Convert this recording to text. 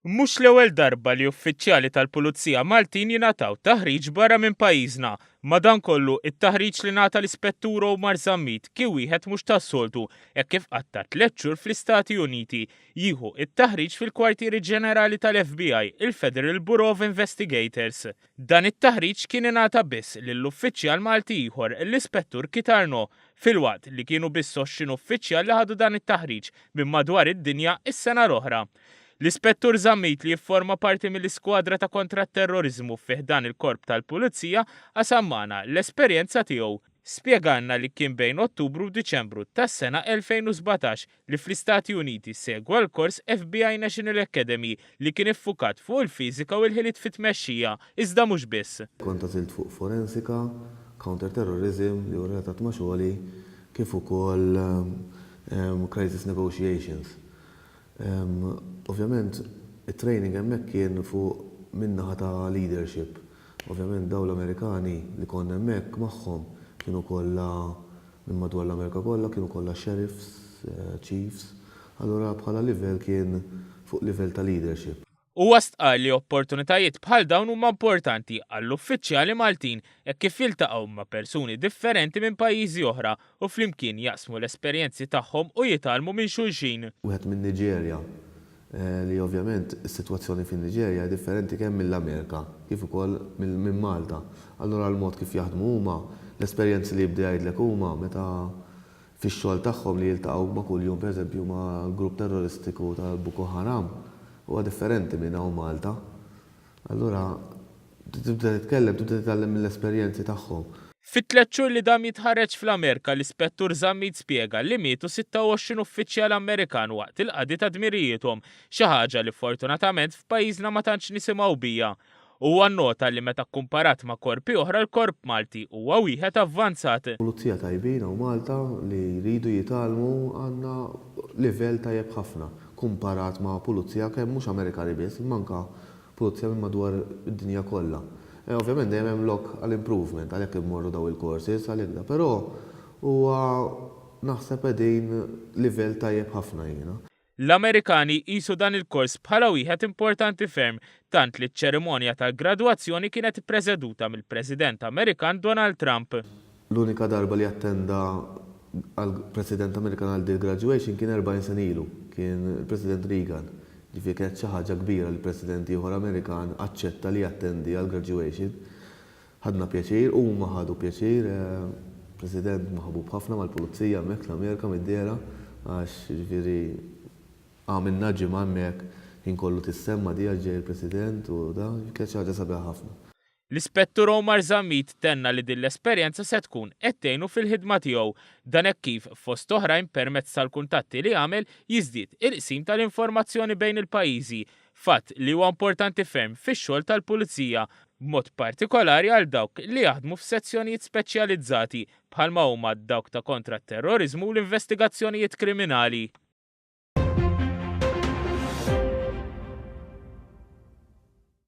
Mhux l-ewwel darba li uffiċjali tal-Pulizija Maltin jingħataw taħriġ barra minn pajjiżna. Madankollu it-taħriġ li ngħata l-Ispettur Omar Zammit kien wieħed mhux tas-soltu hekk kif qatta 3 xhur fl-Istati Uniti jieħu it-taħriġ fil-Kwartieri Ġenerali tal-FBI, il-Federal Bureau of Investigators. Dan it-taħriġ kien ingħata biss lill-uffiċjal Malti ieħor l-Ispettur Kitarno filwaqt li kienu biss 20 uffiċjal li ħadu dan it-taħriġ minn madwar id-dinja is-sena l-oħra. L-Ispettur Zammit li jifforma parti mill-iskwadra ta' kontra terrorizmu fih dan il-korp tal-Pulizija għasammana l-esperjenza tiegħu. Spjeganna li kien bejn Ottubru u Diċembru tas-sena 2017 li fl-Istati Uniti segwa l-kors FBI National Academy li kien iffukat fuq il-fiżika u l-ħiliet fit-tmexxija, iżda mhux biss. Kont għażilt fuq forensika, counter-terrorism li relatat ma' xogħli kif ukoll crisis negotiations. Ovvjament, it-training hemmhekk kien fuq min-naħa ta' leadership. Ovvjament dawn l-Amerikani li konna hemmhekk magħhom kienu kollha minn madwar l-Amerika kollha, kienu kollha sheriffs, chiefs. Allura bħala livell kien fuq livell ta' leadership. U qal li opportunitajiet bħal dawn huma importanti għall-uffiċjali Maltin hekk kif jiltaqgħu ma' persuni differenti minn pajjiżi oħra u flimkien jaqsmu l-esperjenzi tagħhom u jitalmu minn xulxin. Wieħed minn Niġerja li ovvjament is-sitwazzjoni fin-Niġerja hija differenti kemm mill-Amerika kif ukoll minn Malta. Allura l-mod kif jaħdmu huma, l-esperjenzi li jibda jgħidlek huma meta fix-xogħol tagħhom li jiltaqgħu ma' kuljum pereżempju ma' grupp terroristiku ta' Boko Haram huwa differenti minn hawn Malta. Allura tibda titkellem, tibda titgħallem mill-esperjenzi tagħhom. Fit-3 xhur li dam jitħareġ fl-Amerika l-Ispettur Zammit spjega li mietu 26 uffiċjal Amerikan waqt il-qadi ta' dmirijietom, xi ħaġa li fortunatament f'pajjiżna ma tantx nisimgħu bija. Huwa nnota li meta kkumparat ma' korpi oħra l-Korp Malti huwa wieħed avvanzat. Pulizija tajbin u Malta li jridu jitalmu għandna livell tajjeb ħafna kumparat ma' pulizija kemm mhux Amerikani biss, manka pulizija minn madwar id-dinja kollha. Ovvjament dejjem hemm lok għall-improvement għalhekk immorru daw il-courses għalhekk da, però huwa naħseb qegħdin livell tajjeb ħafna jiena. L-Amerikani qisu dan il-kors bħala wieħed importanti ferm, tant li ċ-ċerimonja tal-gradwazzjoni kienet ippreżeduta mill-President Amerikan Donald Trump. L-unika darba li attenda għall-President Amerikan għal din graduation kien 40 sen ilu, kien il-President Reagan. Ġifieri kienet xi ħaġa kbira li l-President ieħor Amerikan aċċetta li jattendi għall-graduation. Ħadna pjaċir, huma ħadu pjaċir, President maħbub ħafna mal-Pulizija hemmhekk l-Amerika mid-dera għax ġifieri għamilna ġimgħa hemmhekk inkollu tissemma di ġej il-President u da kienet xi ħaġa sabiħa ħafna. L-Ispettur Omar Zammit tenna li din l-esperjenza se tkun qed tgħinu fil-ħidma tiegħu dan hekk kif fost oħrajn permezz tal-kuntatti li għamel jiżdied il-qsim tal-informazzjoni bejn il-pajjiżi, fatt li huwa importanti ferm fix-xogħol tal-Pulizija b'mod partikolari għal dawk li jaħdmu f'sezzjonijiet speċjalizzati bħalma huma dawk ta' kontra t-terrorizmu u l-investigazzjonijiet kriminali.